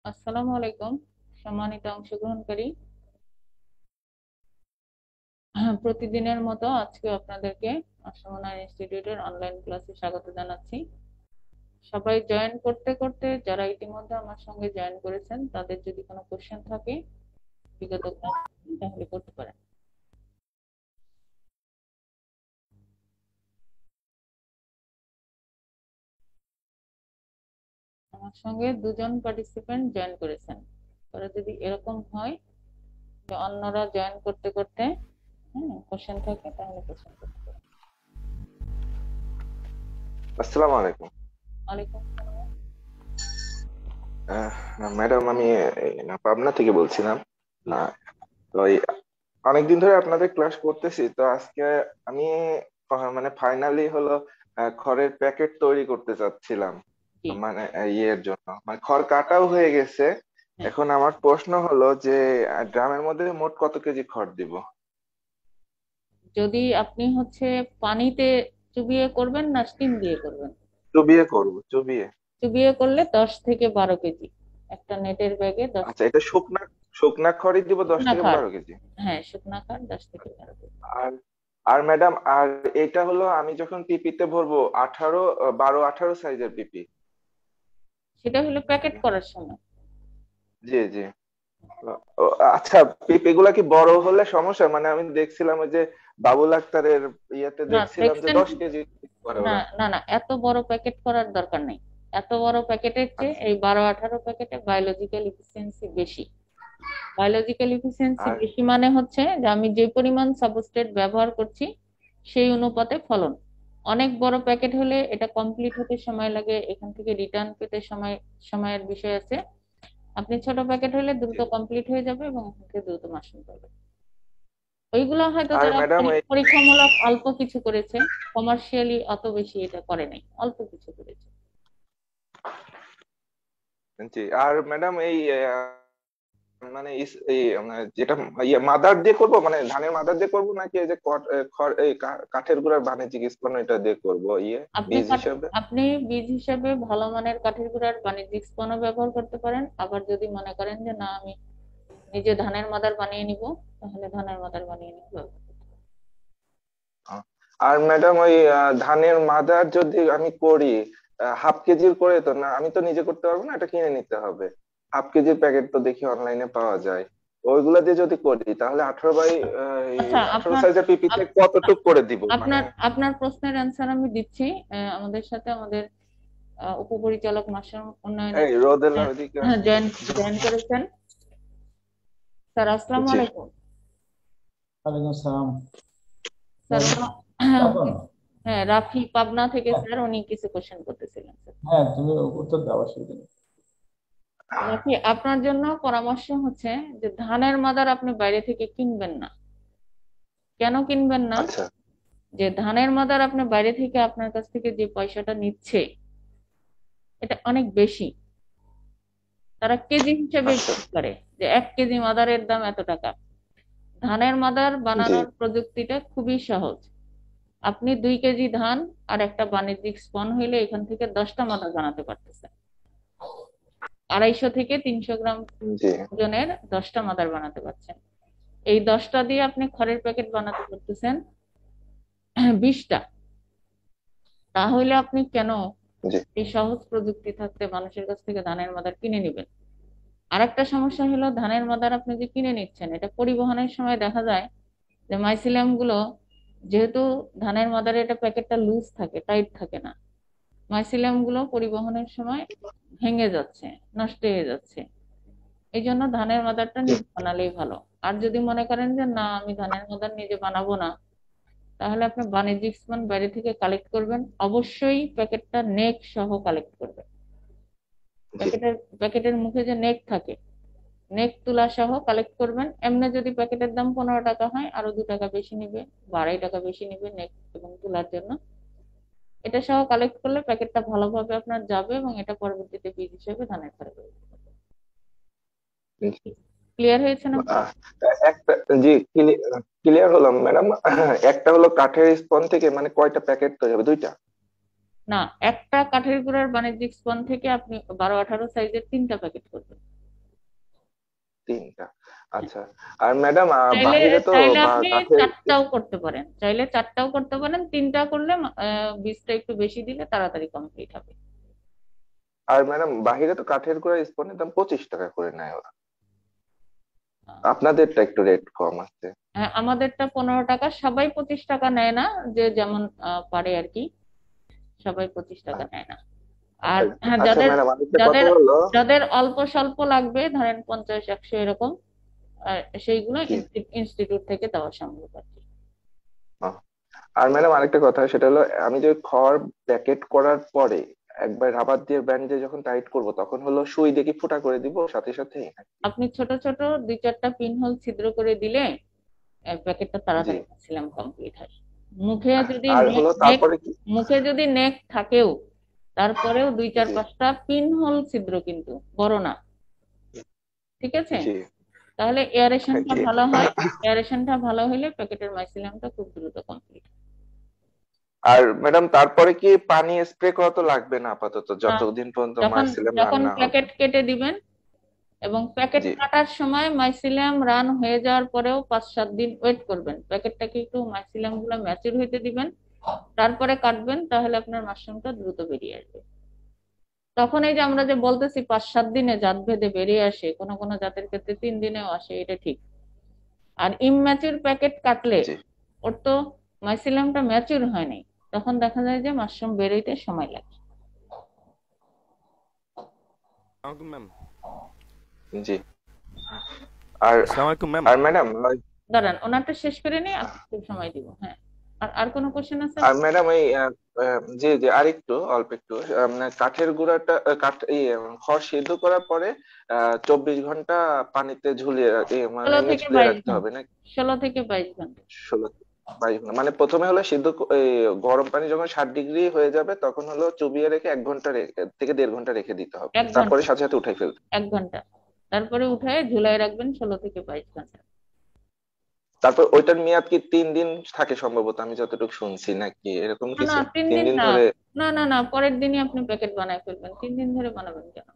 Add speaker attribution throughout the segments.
Speaker 1: আসসালামু আলাইকুম, সম্মানিত অংশগ্রহণকারী। প্রতিদিনের মতো আজকে আপনাদেরকে আসমনা ইনস্টিটিউটের অনলাইন ক্লাসে স্বাগত জানাচ্ছি। সবাই জয়েন করতে করতে যারা ইতিমধ্যে আমার সঙ্গে জয়েন করেছেন তাদের যদি কোনো কোশ্চেন থাকে বিগত ক্লাস তাহলে করতে পারেন। আমার সঙ্গে দুজন পার্টিসিপেন্ট জয়েন করেছেন। তারা যদি এরকম হয় যে অন্যরা জয়েন করতে করতে কোশ্চেন থাকে তাহলে কোশ্চেন করতে পারেন।
Speaker 2: আসসালামু আলাইকুম।
Speaker 1: ওয়ালাইকুম আসসালাম।
Speaker 2: আহ, ম্যাডাম, আমি পাবনা থেকে বলছিলাম। আহ, তো অনেকদিন ধরে আপনাদের ক্লাস করতেছি, তো আজকে আমি মানে ফাইনালি হলো খড়ের প্যাকেট তৈরি করতে চাচ্ছিলাম।
Speaker 1: জি।
Speaker 2: মানে ইয়ের জন্য মানে খড় কাটাও হয়ে গেছে।
Speaker 1: হ্যাঁ,
Speaker 2: এখন আমার প্রশ্ন হলো যে ড্রামের মধ্যে মোট কত কেজি খড় দিব?
Speaker 1: যদি আপনি পানিতে চুবিয়ে করবেন না স্টিম দিয়ে করবেন?
Speaker 2: চুবিয়ে করব, চুবিয়ে।
Speaker 1: চুবিয়ে করলে 10 থেকে 12 কেজি। একটা নেটের ব্যাগে দশ
Speaker 2: আচ্ছা, এটা শুকনা শুকনা খড়ই দিব, দশ
Speaker 1: শুকনা
Speaker 2: থেকে
Speaker 1: খাট।
Speaker 2: বারো কেজি
Speaker 1: হ্যাঁ, শুকনা খাট 10 থেকে 12 কেজি।
Speaker 2: আর আর ম্যাডাম, আর এটা হলো আমি যখন পিপিতে ভরবো 18, 12, 18 সাইজের পিপি।
Speaker 1: সেটা হলো প্যাকেট করার সময়।
Speaker 2: জি, জি। ও, আচ্ছা, পিপি গুলা কি বড় হলে সমস্যা? মানে আমি দেখছিলাম ওই যে বাবুল আক্তারের ইয়েতে
Speaker 1: না,
Speaker 2: দেখছিলাম যে
Speaker 1: দেখছেন
Speaker 2: 10 কেজি করে
Speaker 1: না,
Speaker 2: ওরা।
Speaker 1: না, না, এত বড় প্যাকেট করার দরকার নেই। এত বড় প্যাকেটের চেয়ে
Speaker 2: আচ্ছা।
Speaker 1: এই 12-18 প্যাকেটে বায়োলজিক্যাল ইফিসিয়েন্সি বেশি। বায়োলজিক্যাল ইফিসিয়েন্সি
Speaker 2: আর
Speaker 1: বেশি মানে হচ্ছে যে আমি যে পরিমাণ সাবস্ট্রেট ব্যবহার করছি সেই অনুপাতে ফলন। অনেক বড় প্যাকেট হলে এটা কমপ্লিট হতে সময় লাগে, এখান থেকে রিটার্ন পেতে সময়ের বিষয় আছে। আপনি ছোট প্যাকেট হলে
Speaker 2: জি।
Speaker 1: দ্রুত কমপ্লিট হয়ে যাবে এবং এখান থেকে দ্রুত মাশরুম পাবে। ওইগুলো হয়তো
Speaker 2: আর
Speaker 1: যারা
Speaker 2: ম্যাডাম
Speaker 1: পরীক্ষামূলক অল্প কিছু করেছে, কমার্শিয়ালি অত বেশি এটা করে নাই, অল্প কিছু করেছে।
Speaker 2: জি, আর ম্যাডাম মানে মানে যেটা মাদার দিয়ে করব, মানে ধানের মাদার দিয়ে করব, নাকি এই যে কাঠের গুঁড়ার বাণিজ্যিক স্পন্ন এটা দিয়ে করব
Speaker 1: আপনি
Speaker 2: বীজ
Speaker 1: কাঠ
Speaker 2: হিসাবে?
Speaker 1: আপনি বীজ হিসেবে ভালো মানের কাঠের গুঁড়ার বাণিজ্যিক স্পনও ব্যবহার করতে পারেন। আবার যদি মনে করেন যে না, আমি নিজে ধানের মাদার বানিয়ে নিব, তাহলে ধানের মাদার বানিয়ে নিব।
Speaker 2: আহ, আর ম্যাডাম, ওই ধানের মাদার যদি আমি করি, হাফ কেজির করে, তো না আমি তো নিজে করতে পারবো না, এটা কিনে নিতে হবে। হাফ কেজির প্যাকেট তো দেখি অনলাইনে পাওয়া যায়। ওইগুলা দিয়ে যদি করি তাহলে
Speaker 1: আচ্ছা,
Speaker 2: 18
Speaker 1: আপনার
Speaker 2: সাইজের পিপিতে
Speaker 1: আপ-
Speaker 2: কতটুক করে দিব মানে?
Speaker 1: আপনার আপনার প্রশ্নের অ্যান্সার আমি দিচ্ছি। আমাদের সাথে আমাদের উপপরিচালক মাশরুম উন্নয়নে
Speaker 2: এই রোদেলা ওইদিকে আসো তো।
Speaker 1: জয়েন জয়েন করেছেন। স্যার, আসসালামু
Speaker 2: জি।
Speaker 1: আলাইকুম।
Speaker 3: ওয়ালাইকুম আসসালাম।
Speaker 1: স্যার,
Speaker 3: স্যার, এখন
Speaker 1: হ্যাঁ, রাফি পাবনা থেকে স্যার, উনি কিছু কোশ্চেন করতেছিলেন স্যার।
Speaker 3: হ্যাঁ, তুমি উত্তর দাও, অসুবিধা নেই।
Speaker 1: রাফি, আপনার জন্য পরামর্শ হচ্ছে যে ধানের মাদার আপনি বাইরে থেকে কিনবেন না। কেন কিনবেন না?
Speaker 2: আচ্ছা।
Speaker 1: যে ধানের মাদার আপনি বাইরে থেকে আপনার কাছ থেকে যে পয়সাটা নিচ্ছে এটা অনেক বেশি। তারা কেজি হিসেবে
Speaker 2: আচ্ছা।
Speaker 1: বিক্রি করে, যে 1 কেজি মাদারের দাম এত টাকা। ধানের মাদার
Speaker 2: জি।
Speaker 1: বানানোর প্রযুক্তিটা খুবই সহজ। আপনি 2 কেজি ধান আর একটা বাণিজ্যিক স্পন হইলে এখান থেকে 10টা মাদার বানাতে পারতেছেন। 250 থেকে 300 গ্রাম
Speaker 2: জি।
Speaker 1: ওজনের 10টা মাদার বানাতে পারছেন। এই 10টা দিয়ে আপনি খড়ের প্যাকেট বানাতে পারতেছেন 20টা। তাহলে আপনি কেন
Speaker 2: জি।
Speaker 1: এই সহজ প্রযুক্তি থাকতে মানুষের কাছ থেকে ধানের মাদার কিনে নেবেন? আরেকটা সমস্যা হলো, ধানের মাদার আপনি যে কিনে নিচ্ছেন এটা পরিবহনের সময় দেখা যায় যে মাইসিলিয়াম গুলো, যেহেতু ধানের মাদারে এটা প্যাকেটটা লুজ থাকে, টাইট থাকে না, মাইসিলিয়াম গুলো পরিবহনের সময় ভেঙে যাচ্ছে, নষ্ট হয়ে যাচ্ছে। এই জন্য ধানের মাদারটা
Speaker 2: জি।
Speaker 1: নিজে বানালেই ভালো। আর যদি মনে করেন যে না, আমি ধানের মাদার নিজে বানাবো না, তাহলে আপনি বাণিজ্যিক স্পন বাইরে থেকে কালেক্ট করবেন। অবশ্যই প্যাকেটটা নেক সহ কালেক্ট করবেন।
Speaker 2: জি।
Speaker 1: প্যাকেটের প্যাকেটের মুখে যে নেক থাকে, নেক তুলা সহ কালেক্ট করবেন। এমনি যদি প্যাকেটের দাম 15 টাকা হয়, আরো 2 টাকা বেশি নিবে বা 2.5 টাকা বেশি নিবে নেক এবং তুলার জন্য। এটা সহ কালেক্ট করলে প্যাকেটটা ভালোভাবে আপনার যাবে এবং এটা পরবর্তীতে বীজ হিসেবে ধানের খড়ে ব্যবহার করতে পারবেন।
Speaker 2: জি।
Speaker 1: ক্লিয়ার হয়েছে না?
Speaker 2: আহ, একটা, জি, ক্লিয়ার হলাম ম্যাডাম। একটা হলো কাঠের স্পন থেকে মানে কয়টা প্যাকেট তৈরি হবে? দুইটা?
Speaker 1: না, একটা কাঠের গুঁড়ার বাণিজ্যিক স্পন থেকে আপনি 12-18 সাইজের 3টা প্যাকেট করবেন।
Speaker 2: তিনটা। আচ্ছা। আর ম্যাডাম
Speaker 1: চাইলে
Speaker 2: বাহিরে তো
Speaker 1: চাইলে আপনি
Speaker 2: কাঠের,
Speaker 1: চারটাও করতে পারেন, চাইলে চারটাও করতে পারেন, তিনটা করলে বীজটা একটু বেশি দিলে তাড়াতাড়ি কমপ্লিট হবে।
Speaker 2: আর ম্যাডাম বাহিরে তো কাঠের গুঁড়া স্পনের দাম 25 টাকা করে নেয় ওরা, আপনাদেরটা একটু রেট কম আছে।
Speaker 1: হ্যাঁ, আমাদেরটা 15 টাকা, সবাই 25 টাকা নেয় না, যে যেমন পারে আর কি, সবাই 25 টাকা নেয় না। আর হ্যাঁ,
Speaker 2: আচ্ছা
Speaker 1: যাদের
Speaker 2: ম্যাডাম, আরেকটা কথা
Speaker 1: যাদের
Speaker 2: হলো,
Speaker 1: যাদের অল্প স্বল্প লাগবে, ধরেন 50-100 এরকম, সেইগুলো
Speaker 2: জি,
Speaker 1: ইনস্টিটিউট থেকে দেওয়া সম্ভব আর কি।
Speaker 2: আহ, আর ম্যাডাম আরেকটা কথা সেটা হলো, আমি যে খড় প্যাকেট করার পরে একবার রাবার দিয়ে ব্যান্ড দিয়ে যখন টাইট করব তখন হলো সুই দিয়ে কি ফুটা করে দিব সাথে সাথে?
Speaker 1: আপনি ছোট ছোট 2-4টা পিন হোল ছিদ্র করে দিলে প্যাকেটটা
Speaker 2: জি।
Speaker 1: তাড়াতাড়ি ম্যাক্সিমাম কমপ্লিট হয়। মুখে যদি
Speaker 2: আর
Speaker 1: নেক
Speaker 2: হলো
Speaker 1: নেক
Speaker 2: তারপরে কি?
Speaker 1: মুখে যদি নেক থাকেও, তারপরেও দুই চার
Speaker 2: জি,
Speaker 1: পাঁচটা পিন হোল ছিদ্র, কিন্তু বড় না, ঠিক আছে?
Speaker 2: জি,
Speaker 1: তাহলে এয়ারেশনটা
Speaker 2: জি।
Speaker 1: ভালো হয়। এয়ারেশনটা ভালো হলে প্যাকেটের মাইসিলামটা খুব দ্রুত কমপ্লিট।
Speaker 2: আর ম্যাডাম তারপরে কি পানি স্প্রে করা তো লাগবে না আপাতত, যতদিন পর্যন্ত
Speaker 1: যখন
Speaker 2: মাইসিলাম রান
Speaker 1: যখন
Speaker 2: না হবে?
Speaker 1: প্যাকেট কেটে দিবেন, এবং প্যাকেট
Speaker 2: জি,
Speaker 1: কাটার সময় মাইসিলিয়াম রান হয়ে যাওয়ার পরেও 5-7 দিন ওয়েট করবেন, প্যাকেটটাকে একটু মাইসিলিয়াম গুলো ম্যাচিউর হইতে দিবেন, তারপরে কাটবেন, তাহলে আপনার মাশরুমটা দ্রুত বেরিয়ে আসবে। তখন এই যে আমরা যে বলতেছি 5-7 দিনে জাত ভেদে বেরিয়ে আসে, কোনো কোনো জাতের ক্ষেত্রে 3 দিনেও আসে, এটা ঠিক। আর ইমম্যাচিউর প্যাকেট কাটলে
Speaker 2: জি।
Speaker 1: ওর তো মাইসিলিয়ামটা ম্যাচিউর হয়নি, তখন দেখা যায় যে মাশরুম বেরোইতে সময় লাগে।
Speaker 4: আসসালামু ম্যাম।
Speaker 2: জি। আর
Speaker 4: আসসালামু আলাইকুম ম্যাম।
Speaker 2: আর ম্যাডাম,
Speaker 1: দাঁড়ান, ওনারটা শেষ করে নিই, আপনাকে সময় দিব। হ্যাঁ, আর কোনো কোশ্চেন আছে?
Speaker 2: আর ম্যাডাম এই জি জি, আর একটু অল্প একটু, মানে কাঠের গুঁড়াটা কাঠ খড় সিদ্ধ করার পরে 24 ঘন্টা পানিতে ঝুলিয়ে মানে
Speaker 1: 16
Speaker 2: এমনি
Speaker 1: থেকে
Speaker 2: ঝুলিয়ে
Speaker 1: 22
Speaker 2: রাখতে হবে
Speaker 1: ঘন্টা
Speaker 2: নাকি?
Speaker 1: 16 থেকে 22 ঘন্টা।
Speaker 2: 16 22 ঘন্টা, মানে প্রথমে হলো এই গরম পানি যখন 60 ডিগ্রি হয়ে যাবে তখন হলো চুবিয়ে রেখে 1 ঘন্টা থেকে 1.5 ঘন্টা রেখে দিতে হবে,
Speaker 1: 1 ঘন্টা,
Speaker 2: তারপরে সাথে সাথে উঠাই ফেলতে?
Speaker 1: 1 ঘন্টা, তারপরে উঠে ঝুলাই রাখবেন 16 থেকে 22 ঘন্টা।
Speaker 2: তারপর ওইটার মেয়াদ কি 3 দিন থাকে সম্ভবত, আমি যতটুকু শুনছি, নাকি এরকম
Speaker 1: না না,
Speaker 2: কিছু?
Speaker 1: তিন
Speaker 2: তিন
Speaker 1: দিন
Speaker 2: দিন
Speaker 1: না।
Speaker 2: ধরে?
Speaker 1: না না না, পরের দিনই আপনি প্যাকেট বানায় ফেলবেন, 3 দিন ধরে বানাবেন কেন?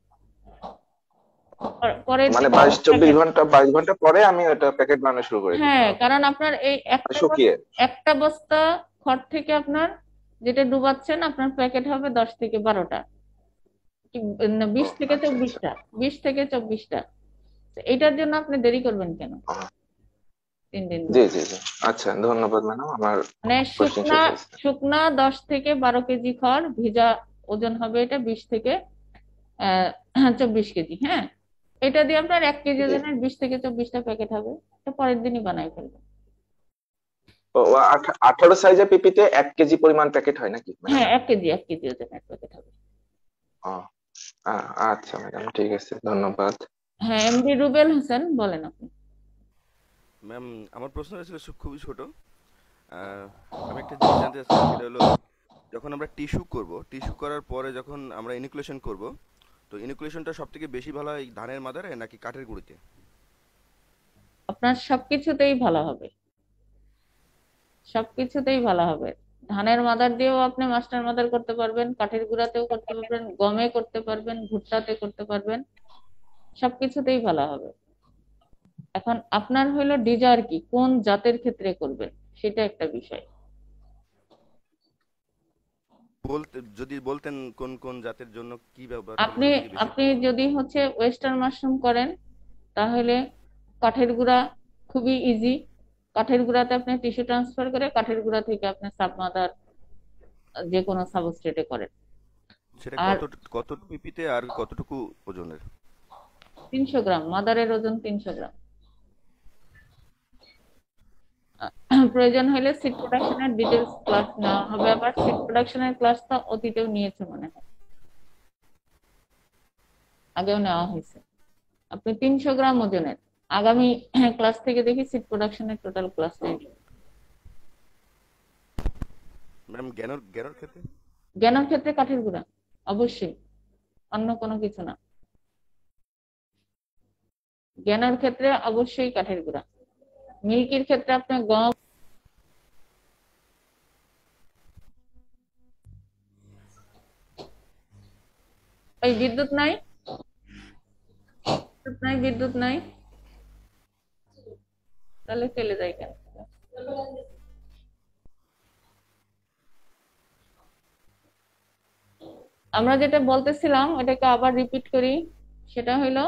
Speaker 1: পরের
Speaker 2: মানে
Speaker 1: দিন
Speaker 2: 22 24 ঘন্টা 22 ঘন্টা পরে আমি ওটা প্যাকেট বানানো শুরু করে দিতে
Speaker 1: হ্যাঁ,
Speaker 2: হবে?
Speaker 1: কারণ আপনার এই
Speaker 2: শুকিয়ে?
Speaker 1: একটা বস্তা খড় থেকে আপনার যেটা ডুবাচ্ছেন, আপনার প্যাকেট হবে 10 থেকে 12টা, কি 20
Speaker 2: ও
Speaker 1: থেকে
Speaker 2: আচ্ছা আচ্ছা।
Speaker 1: 24টা, 20 থেকে 24টা। তো এটার জন্য আপনি দেরি করবেন কেন
Speaker 2: ও,
Speaker 1: 3 দিন
Speaker 2: জি
Speaker 1: ধরে?
Speaker 2: জি জি। আচ্ছা, ধন্যবাদ ম্যাডাম, আমার
Speaker 1: মানে
Speaker 2: কোশ্চেন
Speaker 1: শুকনা
Speaker 2: শেষ হয়েছে।
Speaker 1: শুকনা 10 থেকে 12 কেজি খড়, ভিজা ওজন হবে এটা 20 থেকে 24 কেজি। হ্যাঁ, এটা দিয়ে আপনার 1 কেজি
Speaker 2: জি।
Speaker 1: ওজনের 20 থেকে 24টা প্যাকেট হবে। এটা পরের দিনই বানাই ফেলবেন।
Speaker 2: ও, 18 সাইজের পিপিতে 1 কেজি পরিমাণ প্যাকেট হয় নাকি ম্যাডাম?
Speaker 1: হ্যাঁ, 1 কেজি ওজনের প্যাকেট হবে।
Speaker 2: ও, আচ্ছা ম্যাডাম, ঠিক আছে, ধন্যবাদ।
Speaker 1: হ্যাঁ, এমডি রুবেল হোসেন, বলেন আপনি।
Speaker 4: ম্যাম, আমার প্রশ্নটা ছিল খুবই ছোট। আহ, আমি একটা জিনিস জানতে চাচ্ছিলাম, সেটা হলো যখন আমরা টিস্যু করব, টিস্যু করার পরে যখন আমরা ইনোকুলেশন করব, তো ইনোকুলেশনটা সব থেকে বেশি ভালো হয় ধানের মাদারে নাকি কাঠের গুঁড়িতে?
Speaker 1: আপনার সবকিছুতেই ভালো হবে, সবকিছুতেই ভালো হবে। ধানের মাদার দিয়েও আপনি মাস্টার মাদার করতে পারবেন, কাঠের গুঁড়াতেও করতে পারবেন, গমে করতে পারবেন, ভুট্টাতে করতে পারবেন, সবকিছুতেই ভালো হবে। এখন আপনার হলো ডিজায়ার কি, কোন জাতের ক্ষেত্রে করবেন, সেটা একটা বিষয়।
Speaker 4: যদি বলতেন কোন কোন জাতের জন্য কি ব্যবহার করলে
Speaker 1: আপনি
Speaker 4: সব থেকে বেশি
Speaker 1: আপনি
Speaker 4: ভালো হয়?
Speaker 1: যদি হচ্ছে ওয়েস্টার্ন মাশরুম করেন, তাহলে কাঠের গুঁড়া খুবই ইজি। কাঠের গুঁড়াতে আপনি টিস্যু ট্রান্সফার করে কাঠের গুঁড়া থেকে আপনি সাবমাদার যে কোনো সাবস্ট্রেটে করেন।
Speaker 4: সেটা
Speaker 1: আর
Speaker 4: কত পিপিতে আর কতটুকু ওজনের?
Speaker 1: 300 গ্রাম, মাদারের ওজন 300 গ্রাম। প্রয়োজন হলে সিড প্রোডাকশনের ডিটেলস ক্লাস নেওয়া হবে, আবার সিড প্রোডাকশনের ক্লাস তো অতীতেও নিয়েছে মনে হয়, আগেও নেওয়া হয়েছে। আপনি 300 গ্রাম ওজনের আগামী ক্লাস থেকে দেখি সিড প্রোডাকশনের টোটাল ক্লাসটাই নিই।
Speaker 4: ম্যাম, জ্ঞানর জ্ঞানর ক্ষেত্রে?
Speaker 1: জ্ঞানের ক্ষেত্রে কাঠের গুঁড়া অবশ্যই, অন্য কোনো কিছু না। জ্ঞানের ক্ষেত্রে অবশ্যই কাঠের গুঁড়া। মিল্কির ক্ষেত্রে আপনি গম। ওই বিদ্যুৎ নাই, বিদ্যুৎ নাই, বিদ্যুৎ নাই। তাহলে ফেলে যায় কেন? আমরা যেটা বলতেছিলাম ওটাকে আবার রিপিট করি। সেটা হইলো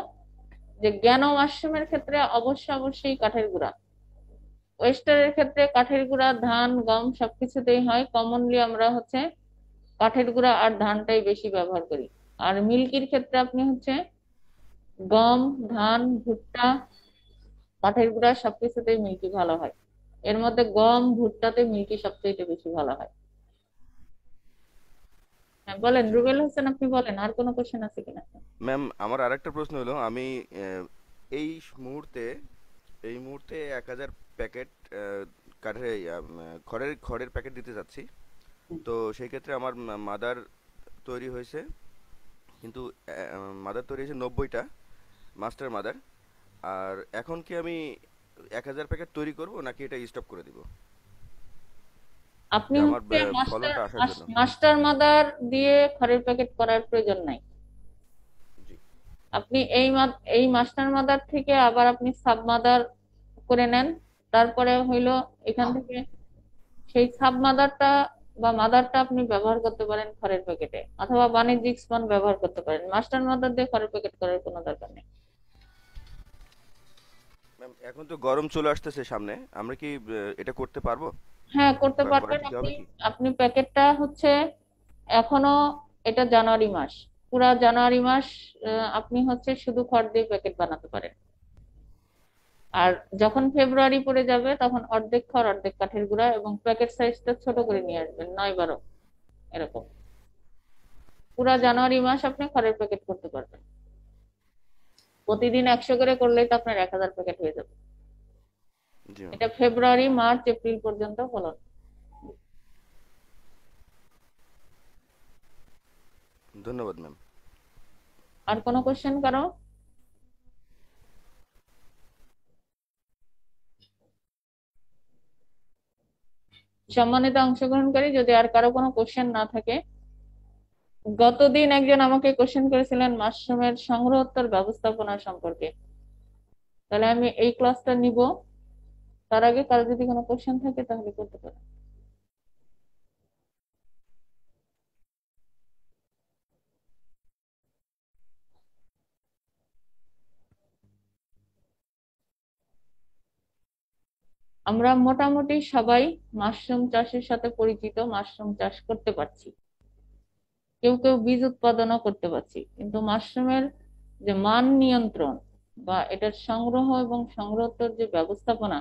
Speaker 1: যে জ্ঞান ও মাশরুমের ক্ষেত্রে অবশ্যই কাঠের গুঁড়া। ওয়েস্টারের ক্ষেত্রে কাঠের গুঁড়া ধান গম সবকিছুতেই হয়, কমনলি আমরা হচ্ছে কাঠের গুঁড়া আর ধানটাই বেশি ব্যবহার করি। আর মিল্কির ক্ষেত্রে আপনি হচ্ছে গম ধান ভুট্টা কাঠের গুঁড়া সবকিছুতেই মিল্কি ভালো হয়। এর মধ্যে গম ভুট্টাতে মিল্কি সবচেয়ে বেশি ভালো হয়। হ্যাঁ বলেন
Speaker 4: জি ম্যাম।
Speaker 1: রুবেল হোসেন, আপনি বলেন আর কোনো কোশ্চেন আছে কিনা।
Speaker 4: ম্যাম আমার আরেকটা প্রশ্ন হলো, আমি এই মুহূর্তে এই মুহূর্তে 1000 প্যাকেট কাঠের খড়ের প্যাকেট দিতে যাচ্ছি। তো সেই ক্ষেত্রে আমার মাদার তৈরি হয়েছে, কিন্তু মাদার তৈরি হয়েছে 90টা, মাস্টার মাদার। আর এখন কি আমি 1000 প্যাকেট তৈরি করব নাকি এটা স্টপ করে দিব,
Speaker 1: আপনি
Speaker 4: যে আমার
Speaker 1: হচ্ছে মাস্টার
Speaker 4: ফলনটা আসার জন্য?
Speaker 1: মাস্টার মাদার দিয়ে খড়ের প্যাকেট করার প্রয়োজন নাই।
Speaker 4: জি।
Speaker 1: আপনি এই মাস্টার মাদার থেকে আবার আপনি সাব মাদার করে নেন। তারপরে হইলো এখান থেকে সেই সাব মাদারটা বা মাদারটা আপনি ব্যবহার করতে পারেন খড়ের প্যাকেটে, অথবা বাণিজ্যিক স্পন ব্যবহার করতে পারেন। মাস্টার মাদার দিয়ে খড়ের প্যাকেট করার কোনো দরকার নেই।
Speaker 4: ম্যাম এখন তো গরম চলে আসতেছে সামনে, আমরা কি এটা করতে পারবো
Speaker 1: হ্যাঁ করতে
Speaker 4: বা করা
Speaker 1: পারবেন
Speaker 4: ঠিক
Speaker 1: আপনি।
Speaker 4: হবে কি?
Speaker 1: আপনি প্যাকেটটা হচ্ছে এখনো, এটা জানুয়ারি মাস, পুরা জানুয়ারি মাস আপনি হচ্ছে শুধু খড় দিয়ে প্যাকেট বানাতে পারেন। আর যখন ফেব্রুয়ারি পড়ে যাবে তখন অর্ধেক খড় অর্ধেক কাঠের গুঁড়া, এবং প্যাকেট সাইজটা ছোট করে নিয়ে আসবেন 9-12 এরকম। পুরা
Speaker 4: জি ম্যাম।
Speaker 1: জানুয়ারি মাস আপনি খড়ের প্যাকেট করতে পারবেন। প্রতিদিন 100 করে করলেই তো আপনার 1000 প্যাকেট হয়ে যাবে।
Speaker 4: জি ম্যাম।
Speaker 1: এটা ফেব্রুয়ারি মার্চ এপ্রিল পর্যন্ত ফলন।
Speaker 4: ধন্যবাদ ম্যাম।
Speaker 1: আর কোনো কোশ্চেন কারো? সম্মানিত অংশগ্রহণকারী, যদি আর কারো কোনো কোশ্চেন না থাকে, গতদিন একজন আমাকে কোশ্চেন করেছিলেন মাশরুমের সংগ্রহোত্তর ব্যবস্থাপনা সম্পর্কে। তাহলে আমি এই ক্লাসটা নিব, তার আগে কারো যদি কোনো কোশ্চেন থাকে তাহলে করতে পারেন। আমরা মোটামুটি সবাই মাশরুম চাষের সাথে পরিচিত, মাশরুম চাষ করতে পারছি, কেউ কেউ বীজ উৎপাদনও করতে পারছি, কিন্তু মাশরুমের যে মান নিয়ন্ত্রণ বা এটার সংগ্রহ এবং সংরক্ষণের যে ব্যবস্থাপনা,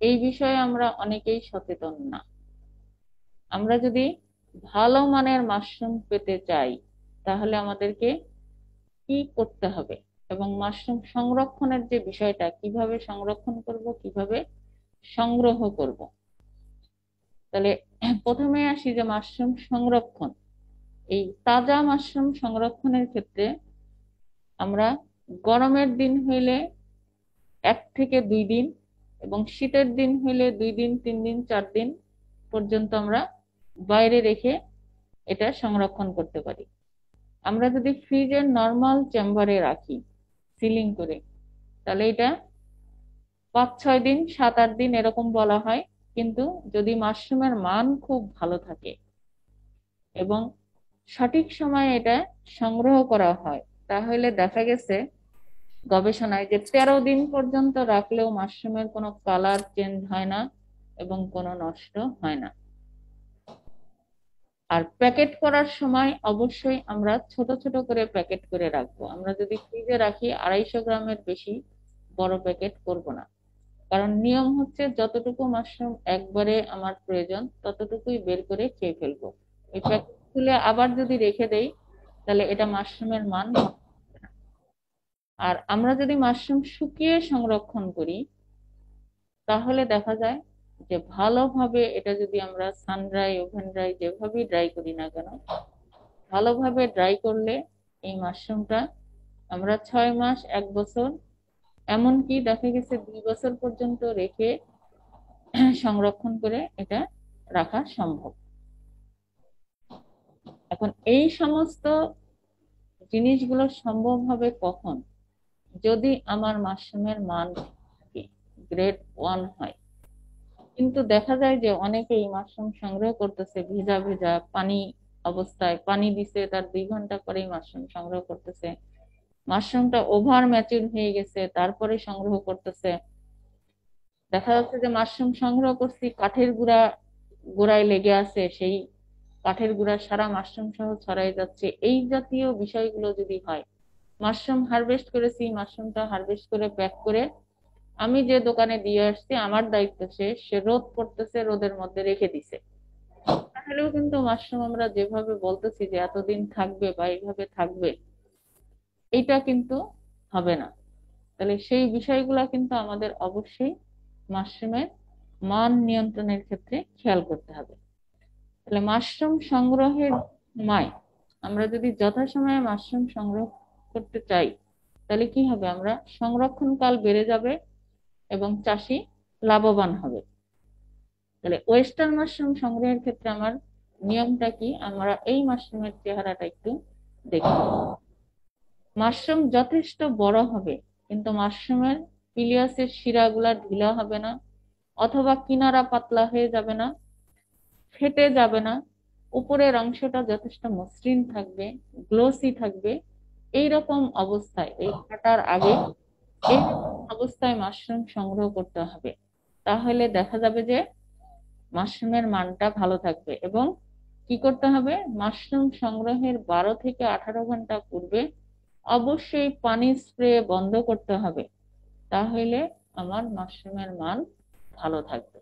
Speaker 1: এই বিষয়ে আমরা অনেকেই সচেতন না। আমরা যদি ভালো মানের মাশরুম পেতে চাই তাহলে আমাদেরকে কি করতে হবে, এবং মাশরুম সংরক্ষণের যে বিষয়টা, কিভাবে সংরক্ষণ করব কিভাবে সংগ্রহ করব। তাহলে প্রথমে আসি যে মাশরুম সংরক্ষণ। এই তাজা মাশরুম সংরক্ষণের ক্ষেত্রে আমরা গরমের দিন হইলে 1 থেকে 2 দিন, এবং শীতের দিন হইলে 2 দিন 3 দিন 4 দিন পর্যন্ত আমরা বাইরে রেখে এটা সংরক্ষণ করতে পারি। আমরা যদি ফ্রিজের নর্মাল চেম্বারে রাখি সিলিং করে, তাহলে এটা 5-6 দিন 7-8 দিন এরকম বলা হয়। কিন্তু যদি মাশরুমের মান খুব ভালো থাকে এবং সঠিক সময়ে এটা সংগ্রহ করা হয়, তাহলে দেখা গেছে গবেষণায় যে 13 দিন পর্যন্ত রাখলেও মাশরুমের কোনো কালার চেঞ্জ হয় না এবং কোনো নষ্ট হয় না। আর প্যাকেট করার সময় অবশ্যই আমরা ছোট ছোট করে প্যাকেট করে রাখবো। আমরা যদি ফ্রিজে রাখি 250 গ্রামের বেশি বড় প্যাকেট করব না। কারণ নিয়ম হচ্ছে যতটুকু মাশরুম একবারে আমার প্রয়োজন ততটুকুই বের করে খেয়ে ফেলবো। এই প্যাকেট খুলে আবার যদি রেখে দেই তাহলে এটা মাশরুমের মান ভালো হবে না। আর আমরা যদি মাশরুম শুকিয়ে সংরক্ষণ করি তাহলে দেখা যায় যে ভালোভাবে এটা যদি আমরা সান ড্রাই ওভেন ড্রাই যেভাবেই ড্রাই করি না কেন, ভালোভাবে ড্রাই করলে এই মাশরুমটা আমরা 6 মাস 1 বছর, এমনকি দেখা গেছে 2 বছর পর্যন্ত রেখে সংরক্ষণ করে এটা রাখা সম্ভব। এখন এই সমস্ত জিনিসগুলো সম্ভব হবে কখন? যদি আমার মাশরুমের মান ঠিক থাকে, গ্রেড 1 হয়। কিন্তু দেখা যায় যে অনেকেই মাশরুম সংগ্রহ করতেছে ভিজা ভিজা পানি অবস্থায়, পানি দিছে তার 2 ঘন্টা পরেই মাশরুম সংগ্রহ করতেছে, মাশরুমটা ওভার ম্যাচিউর হয়ে গেছে তারপরে সংগ্রহ করতেছে। দেখা যাচ্ছে যে মাশরুম সংগ্রহ করছি কাঠের গোড়ায় লেগে আছে, সেই কাঠের গুঁড়া সারা মাশরুম সহ ছড়াই যাচ্ছে। এই জাতীয় বিষয়গুলো যদি হয়, মাশরুম হারভেস্ট করেছি, মাশরুমটা হারভেস্ট করে প্যাক করে আমি যে দোকানে দিয়ে আসছি, আমার দায়িত্ব শেষ, সে রোদ পড়তেছে রোদের মধ্যে রেখে দিছে, তাহলেও কিন্তু মাশরুম আমরা যেভাবে বলতেছি যে এতদিন থাকবে বা এইভাবে থাকবে, এটা কিন্তু হবে না। তাহলে সেই বিষয়গুলা কিন্তু আমাদের অবশ্যই মাশরুমের মান নিয়ন্ত্রণের ক্ষেত্রে খেয়াল করতে হবে। তাহলে মাশরুম সংগ্রহের সময় আমরা যদি যথাসময়ে মাশরুম সংগ্রহ করতে চাই, তাহলে কি হবে, আমরা সংরক্ষণকাল বেড়ে যাবে এবং চাষি লাভবান হবে। তাহলে ওয়েস্টার্ন মাশরুম সংগ্রহের ক্ষেত্রে আমার নিয়মটা কি, আমরা এই মাশরুমের চেহারাটা একটু দেখি। মাশরুম যথেষ্ট বড় হবে, কিন্তু মাশরুমের পিলিয়াসের শিরাগুলা ঢিলা হবে না, অথবা কিনারা পাতলা হয়ে যাবে না, ফেটে যাবে না, উপরের অংশটা যথেষ্ট মসৃণ থাকবে, গ্লোসি থাকবে। এইরকম অবস্থায়, এই কাটার আগে এইরকম অবস্থায় মাশরুম সংগ্রহ করতে হবে। তাহলে দেখা যাবে যে মাশরুমের মানটা ভালো থাকবে। এবং কি করতে হবে, মাশরুম সংগ্রহের 12 থেকে 18 ঘন্টা পূর্বে অবশ্যই পানি স্প্রে বন্ধ করতে হবে, তাহলে আমার মাশরুমের মান ভালো থাকবে।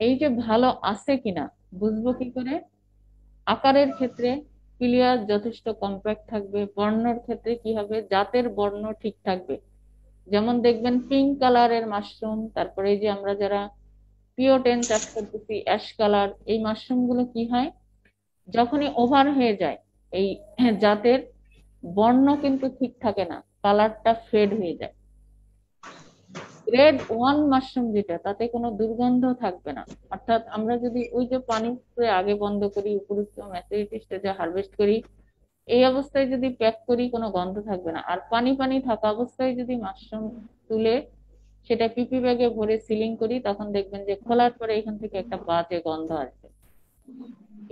Speaker 1: এই যে ভালো আছে কিনা বুঝবো কি করে, আকারের ক্ষেত্রে ক্লিয়ার যথেষ্ট কম্প্যাক্ট থাকবে, বর্ণর ক্ষেত্রে কি হবে, জাতের বর্ণ ঠিক থাকবে। যেমন দেখবেন পিঙ্ক কালারের মাশরুম, তারপরে এই যে আমরা যারা পিওটেন চাষ করতেছি অ্যাশ কালার, এই মাশরুম গুলো কি হয়, যখনই ওভার হয়ে যায় এই জাতের বর্ণ কিন্তু ঠিক থাকে না, কালারটা ফেড হয়ে যায়। গ্রেড 1 মাশরুম যেটা, তাতে কোনো দুর্গন্ধ থাকবে না। অর্থাৎ আমরা যদি ওই যে পানি স্প্রে আগে বন্ধ করি, উপযুক্ত ম্যাচুরিটি স্টেজে হারভেস্ট করি, এই অবস্থায় যদি প্যাক করি, কোনো গন্ধ থাকবে না। আর পানি পানি থাকা অবস্থায় যদি মাশরুম তুলে সেটা পিপি ব্যাগে ভরে সিলিং করি, তখন দেখবেন যে খোলার পরে এখান থেকে একটা বাজে গন্ধ আসবে।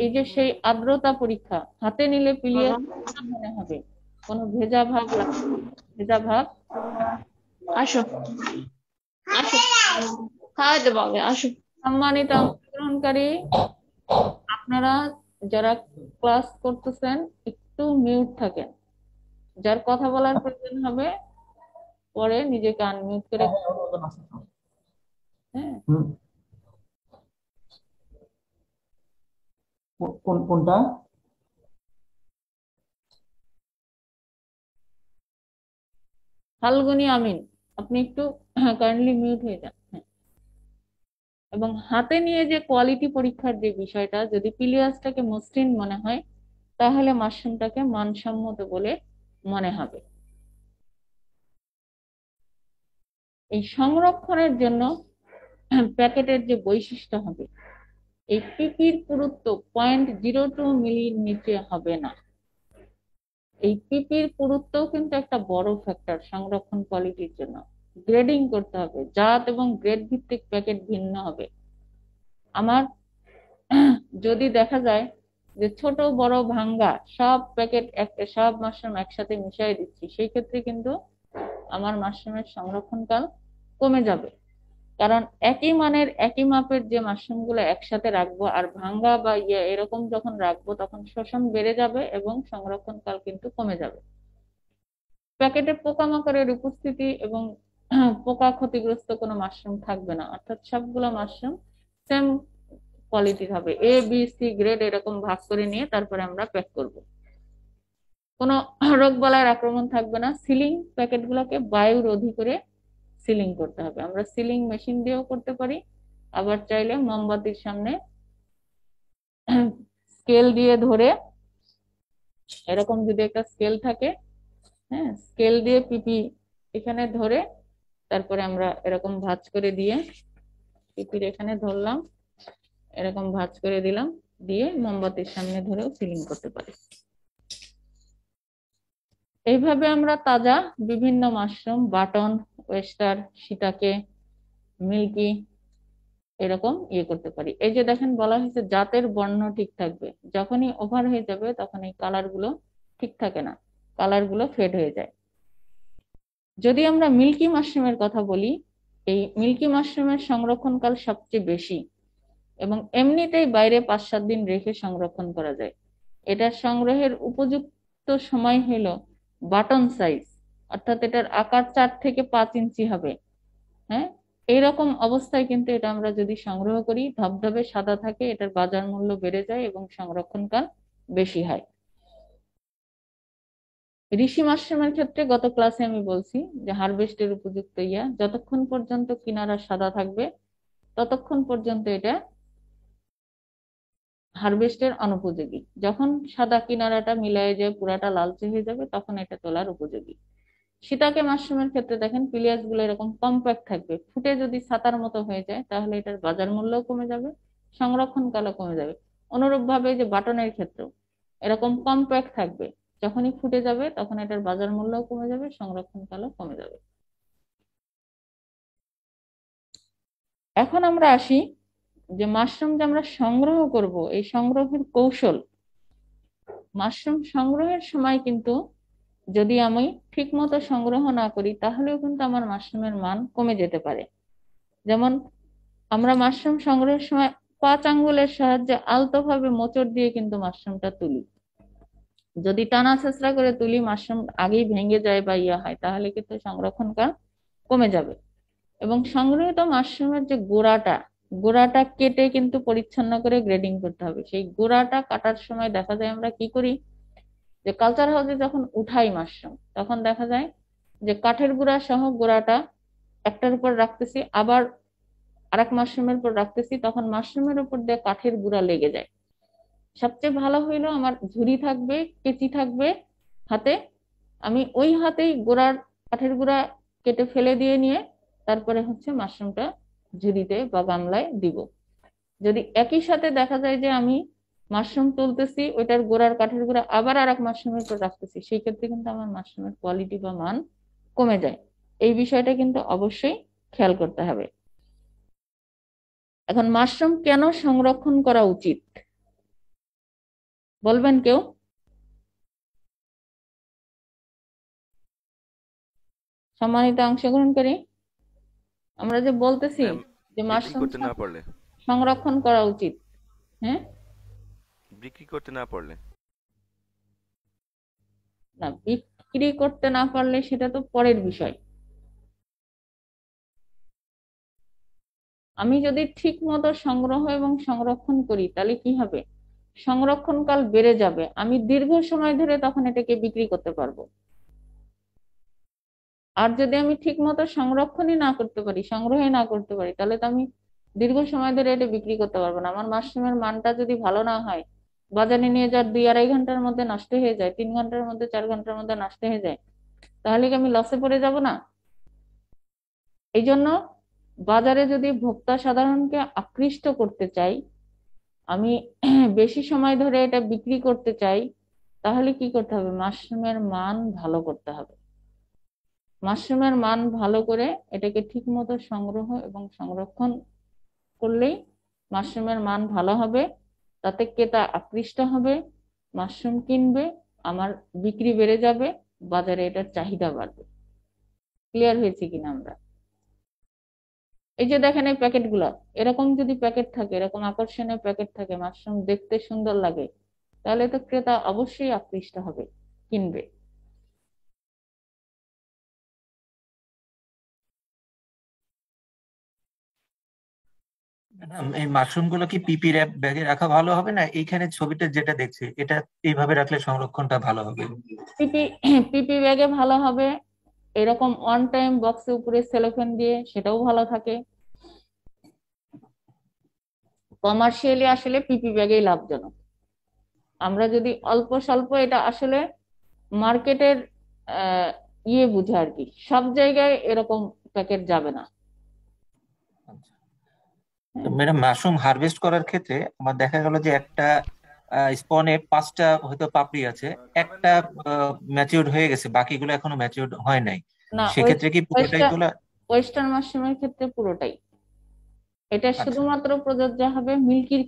Speaker 1: এই যে সেই আর্দ্রতা পরীক্ষা, হাতে নিলে পিলিয়ে মনে হবে কোনো ভেজা ভাব লাগবে, ভেজা ভাব।
Speaker 5: আসো আসো খাওয়াতে পাবে আসো।
Speaker 1: সম্মানিত অংশগ্রহণকারী, আপনারা যারা ক্লাস করতেছেন একটু মিউট থাকেন, যার কথা বলার প্রয়োজন হবে পরে নিজেকে আনমিউট করে। হ্যাঁ,
Speaker 3: হুম। কোনটা?
Speaker 1: ফাল্গুনী আমিন, আপনি একটু কাইন্ডলি মিউট হয়ে যান। হ্যাঁ। এবং হাতে নিয়ে যে কোয়ালিটি পরীক্ষার যে বিষয়টা, যদি পিলিয়াসটাকে মসৃণ মনে হয়, তাহলে মাশরুমটাকে মানসম্মত বলে মনে হবে। এই সংরক্ষণের জন্য প্যাকেটের যে বৈশিষ্ট্য হবে, এই পিপির পুরুত্ব 0.02 মিলির নিচে হবে না। এই পিপির পুরুত্বও কিন্তু একটা বড় ফ্যাক্টর সংরক্ষণ কোয়ালিটির জন্য। গ্রেডিং করতে হবে, জাত এবং গ্রেড ভিত্তিক প্যাকেট ভিন্ন হবে। আমার যদি দেখা যায় যে ছোট বড় ভাঙ্গা সব প্যাকেট একটা, সব মাশরুম একসাথে মিশিয়ে দিচ্ছি, সেই ক্ষেত্রে কিন্তু আমার মাশরুমের সংরক্ষণকাল কমে যাবে। কারণ একই মানের একই মাপের যে মাশরুম গুলো একসাথে রাখবো আর ভাঙ্গা বা এরকম যখন রাখবো, তখন শোষণ বেড়ে যাবে এবং সংরক্ষণকাল কিন্তু কমে যাবে। প্যাকেটে পোকামাকড়ের উপস্থিতি এবং পোকা ক্ষতিগ্রস্ত কোনো মাশরুম থাকবে না, অর্থাৎ সবগুলো মাশরুম সেম কোয়ালিটির হবে, এ বি সি গ্রেড এরকম ভাগ করে নিয়ে তারপরে আমরা প্যাক করব। কোনো রোগ বালাইয়ের আক্রমণ থাকবে না। সিলিং প্যাকেট গুলোকে বায়ু রোধী করে সিলিং করতে হবে। আমরা সিলিং মেশিন দিয়েও করতে পারি, আবার চাইলে মোমবাতির সামনে স্কেল দিয়ে ধরে, এরকম যদি একটা স্কেল থাকে, হ্যাঁ, স্কেল দিয়ে পিপি এখানে ধরে তারপরে আমরা এরকম ভাঁজ করে দিয়ে, পিপির এখানে ধরলাম, এরকম ভাঁজ করে দিলাম, দিয়ে মোমবাতির সামনে ধরেও সিলিং করতে পারি। এইভাবে আমরা তাজা বিভিন্ন mushroom, button, oyster, shiitake, milky এরকম করতে পারি। এই যে দেখেন বলা হয়েছে জাতের বর্ণ ঠিক থাকবে, যখনই ওভার হয়ে যাবে তখন এই কালার গুলো ঠিক থাকে না, কালার গুলো ফেড হয়ে যায়। যদি আমরা মিল্কি মাশরুমের কথা বলি, এই মিল্কি মাশরুমের সংরক্ষণকাল সবচেয়ে বেশি এবং এমনিতেই বাইরে 5-7 দিন রেখে সংরক্ষণ করা যায়। এটার সংগ্রহের উপযুক্ত সময় হলো বাটন সাইজ, অর্থাৎ এটার আকার 4 থেকে 5 ইঞ্চি হবে। হ্যাঁ, এইরকম অবস্থায় কিন্তু এটা আমরা যদি সংগ্রহ করি, ধবধবে সাদা থাকে, এটার বাজার মূল্য বেড়ে যায় এবং সংরক্ষণকাল বেশি হয়। ঋষি মাশরুমের ক্ষেত্রে গত ক্লাসে আমি বলছি যে হারভেস্টের উপযুক্ত যতক্ষণ পর্যন্ত কিনারা সাদা থাকবে ততক্ষণ পর্যন্ত এটা হারভেস্টের অনুপযোগী। যখন সাদা কিনারাটা মিলাই যায়, পুরাটা লালচে হয়ে যাবে, তখন এটা তোলার উপযোগী। শিতাকে মাশরুমের ক্ষেত্রে দেখেন পিলিয়াস গুলো এরকম কম্প্যাক্ট থাকবে, ফুটে যদি ছাতার মতো হয়ে যায় তাহলে এটার বাজার মূল্যও কমে যাবে, সংরক্ষণ কালও কমে যাবে। অনুরূপ ভাবে যে বাটনের ক্ষেত্রেও এরকম কম্প্যাক্ট থাকবে, যখনই ফুটে যাবে তখন এটার বাজার মূল্যও কমে যাবে, সংরক্ষণ কালও কমে যাবে। এখন আমরা আসি যে মাশরুম যে আমরা সংগ্রহ করব, এই সংগ্রহের কৌশল। মাশরুম সংগ্রহের সময় কিন্তু যদি আমি ঠিক মতো সংগ্রহ না করি তাহলেও কিন্তু আমার মাশরুমের মান কমে যেতে পারে। যেমন আমরা মাশরুম সংগ্রহের সময় 5 আঙ্গুলের সাহায্যে আলতোভাবে মোচড় দিয়ে কিন্তু মাশরুমটা তুলি। যদি টানা ছেঁচড়া করে তুলি, মাশরুম আগেই ভেঙে যায় বা হয়, তাহলে কিন্তু সংরক্ষণকাল কমে যাবে। এবং সংগৃহীত মাশরুমের যে গোড়াটা, গোড়াটা কেটে কিন্তু পরিচ্ছন্ন করে গ্রেডিং করতে হবে। সেই গোড়াটা কাটার সময় দেখা যায় আমরা কি করি, যে কালচার হাউসে যখন উঠাই মাশরুম, তখন দেখা যায় যে কাঠের গুঁড়া সহ গোড়াটা একটার উপর রাখতেছি, আবার আরেক মাশরুমের উপর রাখতেছি, তখন মাশরুমের উপর দিয়ে কাঠের গুঁড়া লেগে যায়। সবচেয়ে ভালো হইলো আমার ঝুড়ি থাকবে, কেচি থাকবে হাতে, আমি ওই হাতেই গোড়ার কাঠের গুঁড়া কেটে ফেলে দিয়ে নিয়ে তারপরে মাশরুমটা ঝুড়িতে বা গামলায় দিব। যদি একই সাথে দেখা যায় যে আমি মাশরুম তুলতেছি, ওইটার গোড়ার কাঠের গুঁড়া আবার আর এক মাশরুমের উপর রাখতেছি, সেই ক্ষেত্রে কিন্তু আমার মাশরুমের কোয়ালিটি বা মান কমে যায়। এই বিষয়টা কিন্তু অবশ্যই খেয়াল করতে হবে। এখন মাশরুম কেন সংরক্ষণ করা উচিত বলবেন কেউ? সম্মানিত অংশগ্রহণকারী, আমরা যে বলতেছি
Speaker 4: ম্যাম,
Speaker 1: যে
Speaker 4: বিক্রি
Speaker 1: মাশরুম
Speaker 4: করতে না পারলে,
Speaker 1: সংরক্ষণ করা উচিত, হ্যাঁ,
Speaker 4: বিক্রি করতে না পারলে
Speaker 1: না বিক্রি করতে না পারলে সেটা তো পরের বিষয়। আমি যদি ঠিক মতো সংগ্রহ এবং সংরক্ষণ করি তাহলে কি হবে, সংরক্ষণকাল বেড়ে যাবে, আমি দীর্ঘ সময় ধরে তখন এটাকে বিক্রি করতে পারবো। আর যদি আমি ঠিক মতো সংরক্ষণই না করতে পারি, সংগ্রহই না করতে পারি, তাহলে তো আমি দীর্ঘ সময় ধরে এটা বিক্রি করতে পারবো না। আমার মাশরুমের মানটা যদি ভালো না হয়, বাজারে নিয়ে যাওয়ার 2-2.5 ঘন্টার মধ্যে নষ্ট হয়ে যায়, 3 ঘন্টার মধ্যে 4 ঘন্টার মধ্যে নষ্ট হয়ে যায়, তাহলে কি আমি লসে পড়ে যাব না? এই জন্য বাজারে যদি ভোক্তা সাধারণকে আকৃষ্ট করতে চাই, আমি বেশি সময় ধরে এটা বিক্রি করতে চাই, তাহলে কি করতে হবে, মাশরুমের মান ভালো করতে হবে। মাশরুমের মান ভালো করে এটাকে ঠিক মতো সংগ্রহ এবং সংরক্ষণ করলেই মাশরুমের মান ভালো হবে, তাতে ক্রেতা আকৃষ্ট হবে, মাশরুম কিনবে, আমার বিক্রি বেড়ে যাবে, বাজারে এটার চাহিদা বাড়বে। ক্লিয়ার হয়েছে কিনা আমরা? এই যে দেখেন এই প্যাকেট গুলা, এরকম যদি প্যাকেট থাকে, এরকম আকর্ষণীয় প্যাকেট থাকে, মাশরুম দেখতে সুন্দর লাগে, তাহলে তো ক্রেতা অবশ্যই আকৃষ্ট হবে, কিনবে।
Speaker 6: ম্যাডাম, এই মাশরুম গুলো কি পিপি র্যাপ ব্যাগে রাখা ভালো হবে, না এইখানে ছবিটা যেটা দেখছি এটা এইভাবে রাখলে সংরক্ষণটা ভালো হবে?
Speaker 1: পিপি পিপি ব্যাগে ভালো হবে, এরকম ওয়ান টাইম বক্সে উপরে সেলোফেন দিয়ে সেটাও ভালো থাকে। কমার্শিয়ালি আসলে পিপি ব্যাগেই লাভজনক। আমরা যদি অল্প স্বল্প, এটা আসলে মার্কেটের বুঝে আর কি, সব জায়গায় এরকম প্যাকেট যাবে না।
Speaker 6: ম্যাডাম, মাশরুম হারভেস্ট করার ক্ষেত্রে আমার দেখা গেল যে একটা স্পনে 5টা হয়তো পাপড়ি আছে, একটা ম্যাচিউরড হয়ে গেছে, বাকিগুলো এখনো ম্যাচিউরড হয় নাই,
Speaker 1: না,
Speaker 6: সেক্ষেত্রে কি পুরোটাই তোলা?
Speaker 1: ওয়েস্টার্ন মাশরুমের ক্ষেত্রে পুরোটাই। এটা
Speaker 6: আচ্ছা,
Speaker 1: শুধুমাত্র প্রযোজ্য হবে মিল্কির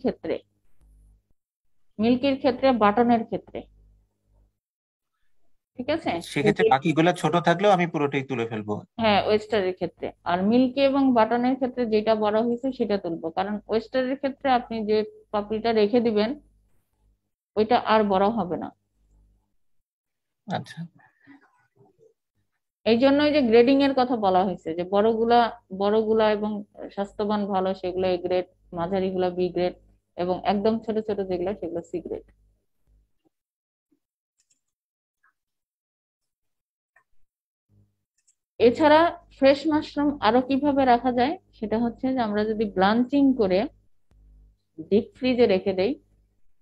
Speaker 1: ক্ষেত্রে, বাটনের ক্ষেত্রে। ঠিক আছে?
Speaker 6: সেক্ষেত্রে বাকিগুলো ছোট থাকলেও আমি পুরোটাই তুলে ফেলবো?
Speaker 1: হ্যাঁ, ওয়েস্টারের ক্ষেত্রে। আর মিল্কি এবং বাটনের ক্ষেত্রে যেটা বড় হয়েছে সেটা তুলবো, কারণ ওয়েস্টারের ক্ষেত্রে আপনি যে পাপড়িটা রেখে দিবেন ওইটা আর বড় হবে না।
Speaker 6: আচ্ছা।
Speaker 1: এই জন্যই যে গ্রেডিং এর কথা বলা হয়েছে, যে বড়গুলা এবং স্বাস্থ্যবান ভালো সেগুলো এ গ্রেড, মাঝারিগুলা বি গ্রেড, এবং একদম ছোট ছোট যেগুলো সেগুলো সি গ্রেড। এছাড়া ফ্রেশ মাশরুম আরো কিভাবে রাখা যায়, সেটা হচ্ছে যে আমরা যদি ব্লাঞ্চিং করে ডিপ ফ্রিজে রেখে দেই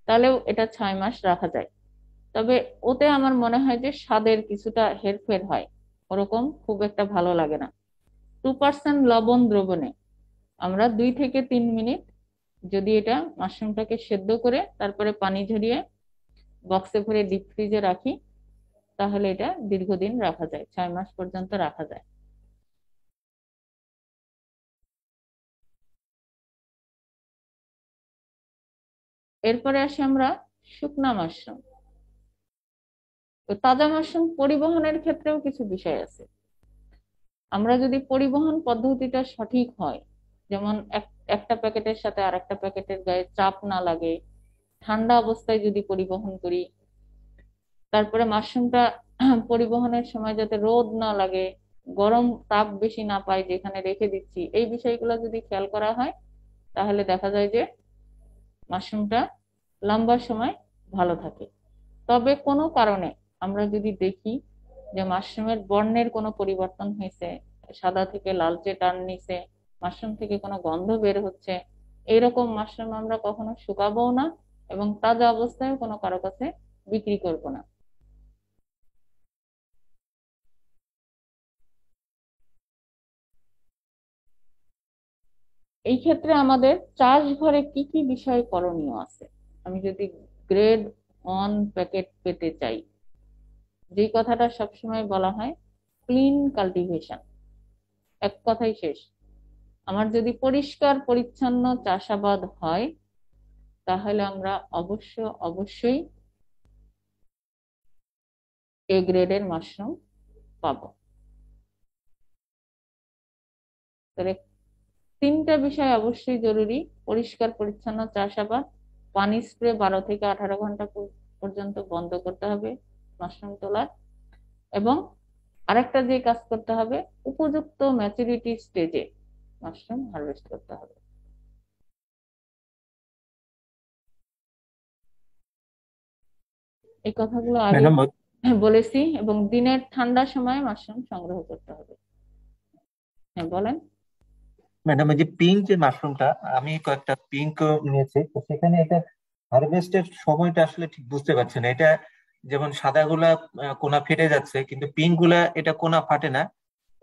Speaker 1: তাহলেও এটা 6 মাস রাখা যায়। তবে ওতে আমার মনে হয় যে স্বাদের কিছুটা হেরফের হয়, ওরকম খুব একটা ভালো লাগে না। 2% লবণ দ্রবণে আমরা 2 থেকে 3 মিনিট যদি এটা মাশরুমটাকে সেদ্ধ করে তারপরে পানি ঝরিয়ে বক্সে ভরে ডিপ ফ্রিজে রাখি, তাহলে এটা দীর্ঘদিন রাখা যায়, 6 মাস পর্যন্ত রাখা যায়। এরপরে আসি আমরা শুকনা মাশরুম। তো তাজা মাশরুম পরিবহনের ক্ষেত্রেও কিছু বিষয় আছে। আমরা যদি পরিবহন পদ্ধতিটা সঠিক হয়, যেমন একটা প্যাকেটের সাথে আরেকটা প্যাকেটের গায়ে চাপ না লাগে, ঠান্ডা অবস্থায় যদি পরিবহন করি, তারপরে মাশরুমটা পরিবহনের সময় যাতে রোদ না লাগে, গরম তাপ বেশি না পায় যেখানে রেখে দিচ্ছি, এই বিষয়গুলো যদি খেয়াল করা হয় তাহলে দেখা যায় যে মাশরুমটা লম্বা সময় ভালো থাকে। তবে কোনো কারণে আমরা যদি দেখি যে মাশরুমের বর্ণের কোনো পরিবর্তন হয়েছে, সাদা থেকে লালচে টান নিছে, মাশরুম থেকে কোনো গন্ধ বের হচ্ছে, এইরকম মাশরুম আমরা কখনো শুকাবো না এবং তাজা অবস্থায় কোনো কারো কাছে বিক্রি করব না। এই ক্ষেত্রে আমাদের চাষ ঘরে কি কি বিষয় করণীয় আছে। আমি যদি গ্রেড 1 প্যাকেট পেতে চাই, যে কথাটা সবসময় বলা হয় ক্লিন কাল্টিভেশন, এক কথাই শেষ। আমার যদি পরিষ্কার পরিচ্ছন্ন চাষাবাদ হয় তাহলে আমরা অবশ্যই এ গ্রেডের মাশরুম পাবো। তাহলে 3টা বিষয় অবশ্যই জরুরি: পরিষ্কার পরিচ্ছন্ন চাষাবাদ, পানি স্প্রে 12 থেকে 18 ঘন্টা পর্যন্ত বন্ধ করতে হবে মাশরুম তোলার, এবং আরেকটা যে কাজ করতে হবে, উপযুক্ত ম্যাচুরিটি স্টেজে মাশরুম হারভেস্ট করতে হবে। এই কথাগুলো আগে
Speaker 6: ম্যাডাম,
Speaker 1: বলেছি। এবং দিনের ঠান্ডার সময় মাশরুম সংগ্রহ করতে হবে। হ্যাঁ, বলেন।
Speaker 6: এই যে পিঙ্ক যে মাশরুমটা, আমি কয়েকটা পিঙ্ক নিয়েছি, তো সেখানে এটা হারভেস্টের সময়টা আসলে ঠিক বুঝতে পারছি না। এটা যেমন সাদা গুলা কোনা ফেটে যাচ্ছে, কিন্তু পিঙ্ক গুলা এটা কোনা ফাটে না,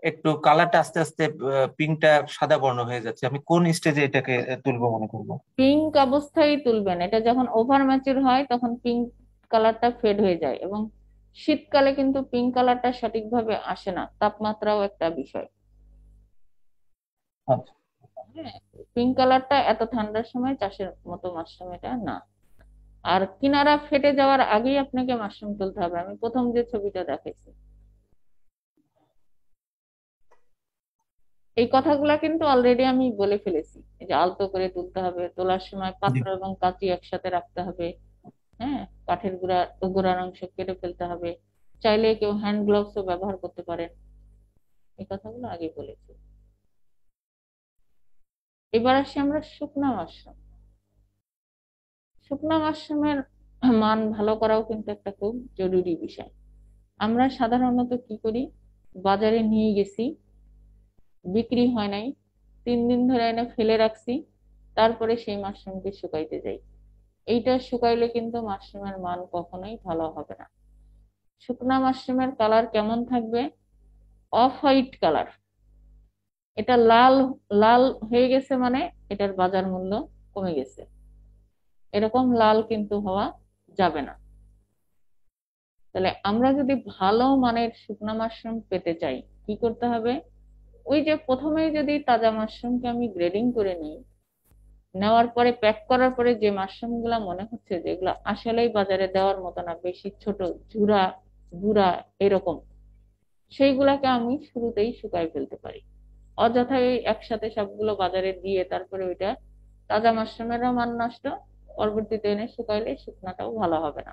Speaker 6: একটু কালারটা আস্তে আস্তে পিঙ্কটা সাদা বর্ণ হয়ে যাচ্ছে। আমি কোন স্টেজে এটাকে তুলবো মনে করবো?
Speaker 1: পিঙ্ক অবস্থায় তুলবেন। এটা যখন ওভার ম্যাচিউর হয় তখন পিঙ্ক কালারটা ফেড হয়ে যায়, এবং শীতকালে কিন্তু পিঙ্ক কালারটা সঠিকভাবে আসে না, তাপমাত্রাও একটা বিষয়।
Speaker 6: আচ্ছা।
Speaker 1: হ্যাঁ, পিঙ্ক কালারটা এত ঠান্ডার সময় চাষের মতো মাশরুম এটা না। আর কিনারা ফেটে যাওয়ার আগেই আপনাকে মাশরুম তুলতে হবে, আমি প্রথম যে ছবিটা দেখাইছি। এই কথাগুলা কিন্তু অলরেডি আমি বলে ফেলেছি, এই যে আলতো করে তুলতে হবে, তোলার সময়
Speaker 6: জি।
Speaker 1: পাত্র এবং কাঁচি একসাথে রাখতে হবে। হ্যাঁ, কাঠের গোড়ার অংশ কেটে ফেলতে হবে। চাইলে কেউ হ্যান্ড গ্লাভসও ব্যবহার করতে পারেন। এই কথাগুলো আগে বলেছি। এবার আসি আমরা শুকনা মাশরুম। শুকনা মাশরুমের মান ভালো করাও কিন্তু একটা খুব জরুরি বিষয়। আমরা সাধারণত কি করি, বাজারে নিয়ে গেছি, বিক্রি হয় নাই, 3 দিন ধরে এনে ফেলে রাখছি, তারপরে সেই মাশরুমকে শুকাইতে যাই। এইটা শুকাইলে কিন্তু মাশরুমের মান কখনোই ভালো হবে না। শুকনা মাশরুমের কালার কেমন থাকবে? Off white colour. এটা লাল লাল হয়ে গেছে মানে এটার বাজার মূল্য কমে গেছে। এরকম লাল কিন্তু হওয়া যাবে না। তাহলে আমরা যদি ভালো মানের শুকনা মাশরুম পেতে চাই কি করতে হবে? ওই যে প্রথমেই যদি তাজা মাশরুমকে আমি গ্রেডিং করে নিই, নেওয়ার পরে প্যাক করার পরে যে মাশরুম গুলা মনে হচ্ছে যেগুলো আসলেই বাজারে দেওয়ার মতো না, বেশি ছোট, ঝুরা, বুড়া এরকম, সেইগুলাকে আমি শুরুতেই শুকাই ফেলতে পারি। অযথাই একসাথে সবগুলো বাজারে দিয়ে তারপরে ওইটা তাজা মাশরুমেরও মান নষ্ট, পরবর্তীতে এনে শুকাইলে শুকনাটাও ভালো হবে না।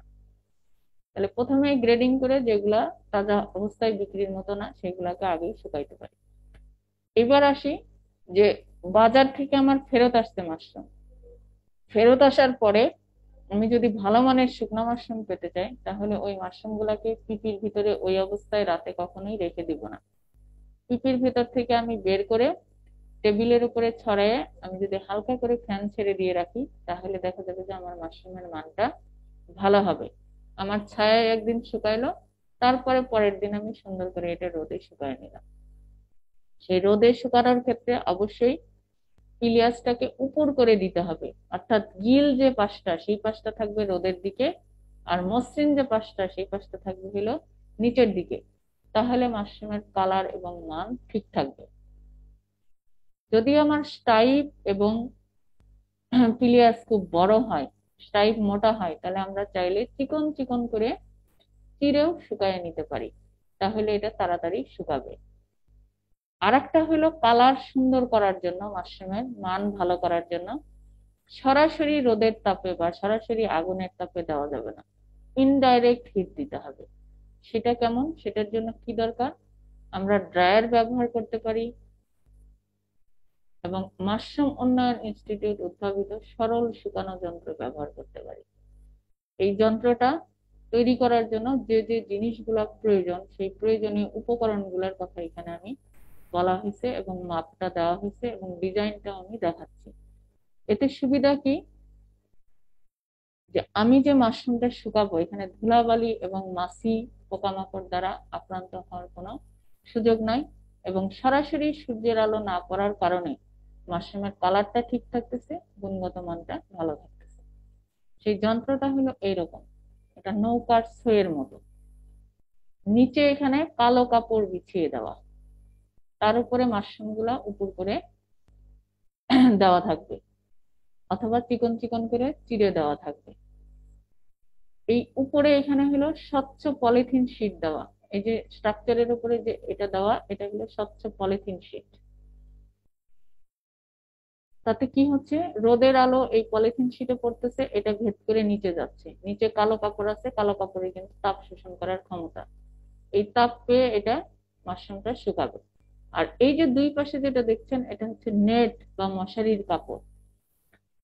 Speaker 1: তাহলে প্রথমে গ্রেডিং করে যেগুলা তাজা অবস্থায় বিক্রির মতো না সেগুলাকে আগেই শুকাইতে পারি। এবার আসি যে বাজার থেকে আমার ফেরত আসতে মাশরুম, ফেরত আসার পরে আমি যদি ভালো মানের শুকনো মাশরুম পেতে চাই তাহলে ওই মাশরুম গুলাকে পিপির ভিতরে ওই অবস্থায় রাতে কখনোই রেখে দিব না। পিপির ভিতর থেকে আমি বের করে টেবিলের উপরে ছড়াইয়ে আমি যদি হালকা করে ফ্যান ছেড়ে দিয়ে রাখি তাহলে দেখা যাবে যে আমার মাশরুমের মানটা ভালো হবে। আমার ছায়ায় একদিন শুকাইলো, তারপরে পরের দিন আমি সুন্দর করে এটা রোদে শুকায় নিলাম। সেই রোদে শুকানোর ক্ষেত্রে অবশ্যই ইলিয়াসটাকে উপর করে দিতে হবে, অর্থাৎ গিল যে পাশটা সেই পাশটা থাকবে রোদের দিকে, আর মসৃণ যে পাশটা সেই পাশটা থাকবে হলো নিচের দিকে। তাহলে মাশরুমের কালার এবং মান ঠিক থাকবে। যদি আমার স্টাইপ এবং পিলিয়াস খুব বড় হয়, স্টাইপ মোটা হয়, তাহলে আমরা চাইলে চিকন চিকন করে চিরেও শুকায় নিতে পারি, তাহলে এটা তাড়াতাড়ি শুকাবে। আর একটা হলো কালার সুন্দর করার জন্য, মাশরুমের মান ভালো করার জন্য সরাসরি রোদের তাপে বা সরাসরি আগুনের তাপে দেওয়া যাবে না, ইনডাইরেক্ট হিট দিতে হবে। সেটা কেমন? সেটার জন্য কি দরকার? আমরা ড্রায়ার ব্যবহার করতে পারি এবং মাশরুম উন্নয়ন ইনস্টিটিউট উদ্ভাবিত সরল শুকানো যন্ত্র ব্যবহার করতে পারি। এই যন্ত্রটা তৈরি করার জন্য যে যে জিনিসগুলো প্রয়োজন সেই প্রয়োজনীয় উপকরণগুলোর কথা এখানে আমি বলা হয়েছে এবং মাপটা দেওয়া হয়েছে এবং ডিজাইনটাও আমি দেখাচ্ছি। এতে সুবিধা কি যে আমি যে মাশরুমটা শুকাবো এখানে ধুলাবালি এবং মাছি পোকামাকড় দ্বারা আক্রান্ত হওয়ার কোনো সুযোগ নাই, এবং সরাসরি সূর্যের আলো না পড়ার কারণে মাশরুমের কালারটা ঠিক থাকতেছে, গুণগত মানটা ভালো থাকতেছে। সেই যন্ত্রটা হলো এইরকম, এটা নৌকার সইয়ের মতো, নিচে এখানে কালো কাপড় বিছিয়ে দেওয়া, তার উপরে মাশরুম গুলা উপর করে দেওয়া থাকবে অথবা চিকন চিকন করে চিড়ে দেওয়া থাকবে। এই উপরে এখানে হলো স্বচ্ছ পলিথিন শীট দেওয়া, এই যে স্ট্রাকচারের উপরে যে এটা দেওয়া এটা হলো স্বচ্ছ পলিথিন শীট। তাতে কি হচ্ছে, রোদের আলো এই পলিথিন শীটে পড়তেছে, এটা ভেদ করে নিচে যাচ্ছে, নিচে কালো কাপড় আছে, কালো কাপড়ে কিন্তু তাপ শোষণ করার ক্ষমতা, এই তাপ পেয়ে এটা মাশরুমটা শুকাবে। আর এই যে দুই পাশে যেটা দেখছেন এটা হচ্ছে নেট বা মশারির কাপড়,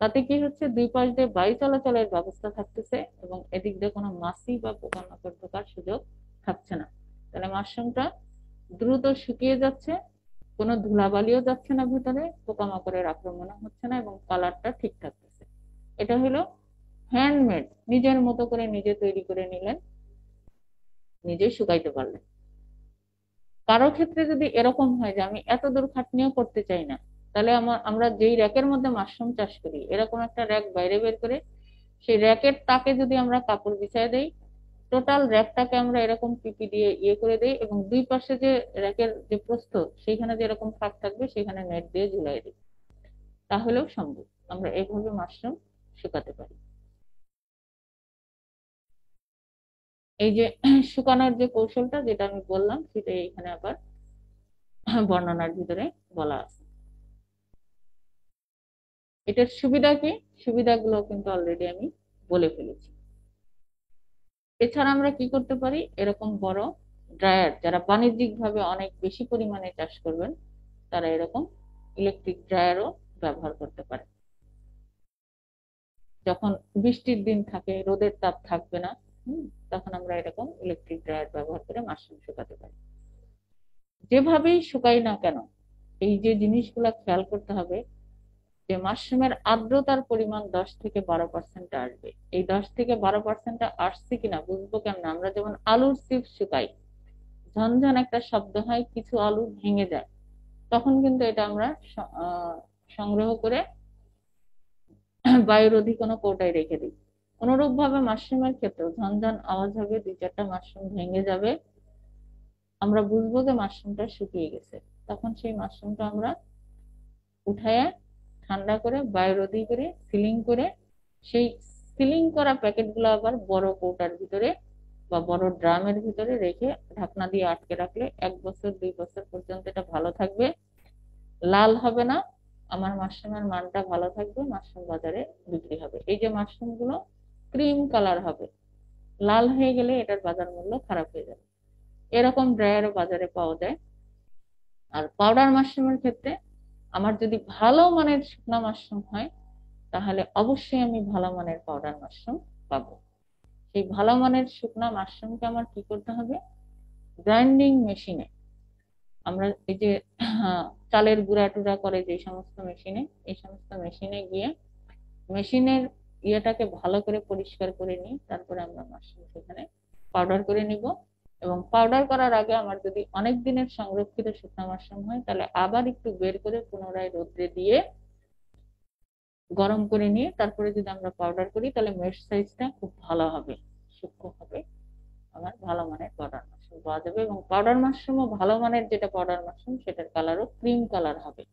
Speaker 1: তাতে কি হচ্ছে দুই পাশ দিয়ে বায়ু চলাচলের ব্যবস্থা থাকতেছে এবং এদিক দিয়ে কোনো মাছি বা পোকামাকড় ঢোকার সুযোগ থাকছে না। তাহলে মাশরুমটা দ্রুত শুকিয়ে যাচ্ছে, কোনো ধুলাবালিও যাচ্ছে না ভিতরে, পোকামাকড়ের আক্রমণ হচ্ছে না এবং কালারটা ঠিক থাকতেছে। এটা হলো হ্যান্ডমেড, নিজের মতো করে নিজে তৈরি করে নিলেন, নিজে শুকাইতে পারলেন। কারো ক্ষেত্রে যদি এরকম হয় যে আমি এত দূর খাটনিও করতে চাই না, তাহলে আমরা যেই র্যাকের মধ্যে মাশরুম চাষ করি এরকম একটা র্যাক বাইরে বের করে সেই র্যাকের তাকে যদি আমরা কাপড় বিছাই দেই, টোটাল র্যাকটাকে আমরা এরকম পিপি দিয়ে ইয়ে করে দেই এবং দুই পাশে যে র্যাকের যে প্রস্থ সেইখানে যে এরকম ফাঁক থাকবে সেখানে নেট দিয়ে ঝুলাই দিই, তাহলেও সম্ভব। আমরা এইভাবে মাশরুম শুকাতে পারি। এই যে শুকানোর যে কৌশলটা যেটা আমি বললাম সেটা এখানে আবার বর্ণনার ভিতরে বলা আছে। এটার সুবিধা কি? সুবিধাগুলো কিন্তু অলরেডি আমি বলে ফেলেছি। এছাড়া আমরা কি করতে পারি, এরকম বড় ড্রায়ার, যারা বাণিজ্যিক ভাবে অনেক বেশি পরিমাণে চাষ করবেন তারা এরকম ইলেকট্রিক ড্রায়ারও ব্যবহার করতে পারে। যখন বৃষ্টির দিন থাকে, রোদের তাপ থাকবে না, তখন আমরা এরকম ইলেকট্রিক ড্রায়ার ব্যবহার করে মাশরুম শুকাতে পারি। যেভাবেই শুকাই না কেন এই যে জিনিসগুলা খেয়াল করতে হবে যে মাশরুমের আর্দ্রতার পরিমাণ 10 থেকে 12% আসবে। এই 10 থেকে 12% আসছে কিনা বুঝবো কেমন? আমরা যেমন আলুর চিপস শুকাই, ঝনঝন একটা শব্দ হয়, কিছু আলু ভেঙে যায়, তখন কিন্তু এটা আমরা সংগ্রহ করে বায়ুরোধী কোনো কৌটায় রেখে দিই। অনুরূপ ভাবে মাশরুমের ক্ষেত্রেও ঝনঝন আওয়াজ হবে, 2-4টা মাশরুম ভেঙে যাবে, আমরা বুঝবো যে মাশরুমটা শুকিয়ে গেছে। তখন সেই মাশরুমটা আমরা উঠায় ঠান্ডা করে বায়ুরোধী করে সিলিং করে, সেই সিলিং করা প্যাকেটগুলো আবার বড় কৌটার ভিতরে বা বড় ড্রামের ভিতরে রেখে ঢাকনা দিয়ে আটকে রাখলে 1 বছর 2 বছর পর্যন্ত এটা ভালো থাকবে, লাল হবে না, আমার মাশরুমের মানটা ভালো থাকবে, মাশরুম বাজারে বিক্রি হবে। এই যে মাশরুম গুলো ক্রিম কালার হবে, লাল হয়ে গেলে এটার বাজার মূল্য খারাপ হয়ে যাবে। এরকম ড্রায়ারও বাজারে পাওয়া যায়। আর পাউডার মাশরুমের ক্ষেত্রে আমার যদি ভালো মানের শুকনা মাশরুম হয়, তাহলে অবশ্যই আমি ভালো মানের পাউডার মাশরুম পাবো। সেই ভালো মানের শুকনা মাশরুমকে আমার কি করতে হবে, গ্রাইন্ডিং মেশিনে, আমরা এই যে চালের গুঁড়া টুড়া করে যে সমস্ত মেশিনে, এই সমস্ত মেশিনে গিয়ে মেশিনের ইয়েটাকে ভালো করে পরিষ্কার করে নিই, তারপরে আমরা মাশরুম সেখানে পাউডার করে নিব। এবং পাউডার করার আগে আমার যদি অনেক দিনের সংরক্ষিত শুকনা মাশরুম হয়, তাহলে আবার একটু বের করে পুনরায় রোদ্রে দিয়ে গরম করে নিয়ে তারপরে যদি আমরা পাউডার করি, তাহলে মেশ সাইজটা খুব ভালো হবে, সূক্ষ্ম হবে, আমার ভালো মানের পাউডার মাশরুম পাওয়া যাবে। এবং পাউডার মাশরুমও ভালো মানের যেটা পাউডার মাশরুম, সেটার কালারও ক্রিম কালার হবে।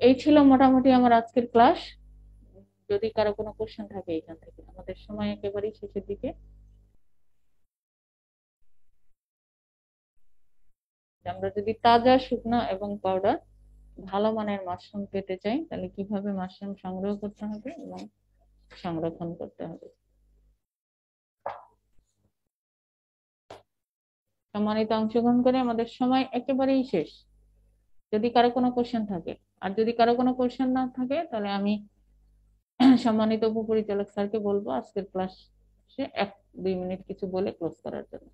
Speaker 1: এই ছিল মোটামুটি আমার আজকের ক্লাস। যদি কারো কোনো কোশ্চেন থাকে এখান থেকে, আমাদের সময় একেবারেই শেষের দিকে, আমরা যদি তাজা শুকনা এবং পাউডার ভালো মানের মাশরুম পেতে চাই, তাহলে কিভাবে মাশরুম সংগ্রহ করতে হবে এবং সংরক্ষণ করতে হবে। সম্মানিত অংশগ্রহণ করে আমাদের সময় একেবারেই শেষ। যদি কারো কোনো কোশ্চেন থাকে, আর যদি কারো কোনো কোশ্চেন না থাকে, তাহলে আমি সম্মানিত উপপরিচালক স্যারকে বলবো আজকের ক্লাসে 1-2 মিনিট কিছু বলে ক্লোজ করার জন্য।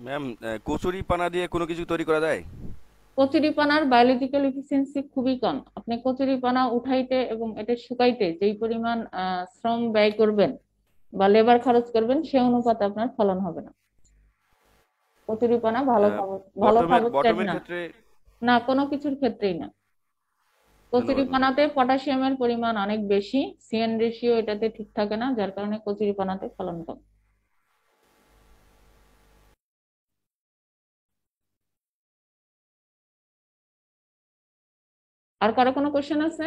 Speaker 4: ম্যাম, কচুরি পানা দিয়ে কোনো কিছু তৈরি করা যায়?
Speaker 1: কচুরিপানার বায়োলজিক্যাল এফিসিয়েন্সি খুবই কম। আপনি কচুরিপানা উঠাইতে এবং এটা শুকাইতে যেই পরিমাণ শ্রম ব্যয় করবেন বা লেবার খরচ করবেন, সে অনুপাতে আপনার ফলন হবে না। কচুরিপানা ভালো খাবার
Speaker 4: বটমের
Speaker 1: না,
Speaker 4: ক্ষেত্রে
Speaker 1: না কোনো কিছুর ক্ষেত্রেই না।
Speaker 4: ধন্যবাদ ম্যাম।
Speaker 1: কচুরিপানাতে পটাশিয়ামের পরিমাণ অনেক বেশি, সিএন রেশিও এটাতে ঠিক থাকে না, যার কারণে কচুরিপানাতে ফলন কম। আর কারো কোনো কোশ্চেন আছে?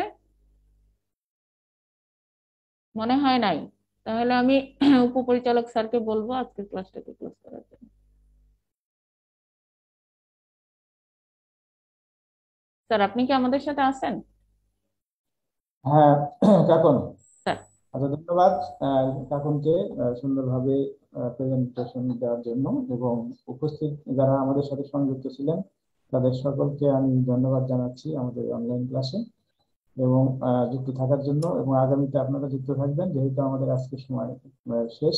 Speaker 1: মনে হয় নাই। তাহলে আমি উপপরিচালক স্যারকে বলবো আজকের ক্লাসটাকে ক্লোজ করার জন্য। স্যার, আপনি কি আমাদের সাথে আছেন?
Speaker 3: হ্যাঁ কাকুন,
Speaker 1: স্যার,
Speaker 3: আচ্ছা ধন্যবাদ কাকুনকে সুন্দরভাবে প্রেজেন্টেশন দেওয়ার জন্য, এবং উপস্থিত যারা আমাদের সাথে সংযুক্ত ছিলেন তাদের সকলকে আমি ধন্যবাদ জানাচ্ছি আমাদের অনলাইন ক্লাসে, এবং যুক্ত থাকার জন্য, এবং আগামীতে আপনারা যুক্ত থাকবেন, যেহেতু আমাদের আজকের সময় শেষ।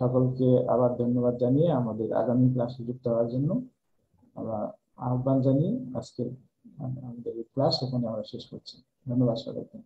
Speaker 3: সকলকে আবার ধন্যবাদ জানিয়ে আমাদের আগামী ক্লাসে যুক্ত হওয়ার জন্য আমরা আহ্বান জানিয়ে আজকের আমাদের ক্লাস এখানে আমরা শেষ করছি। ধন্যবাদ সবাইকে।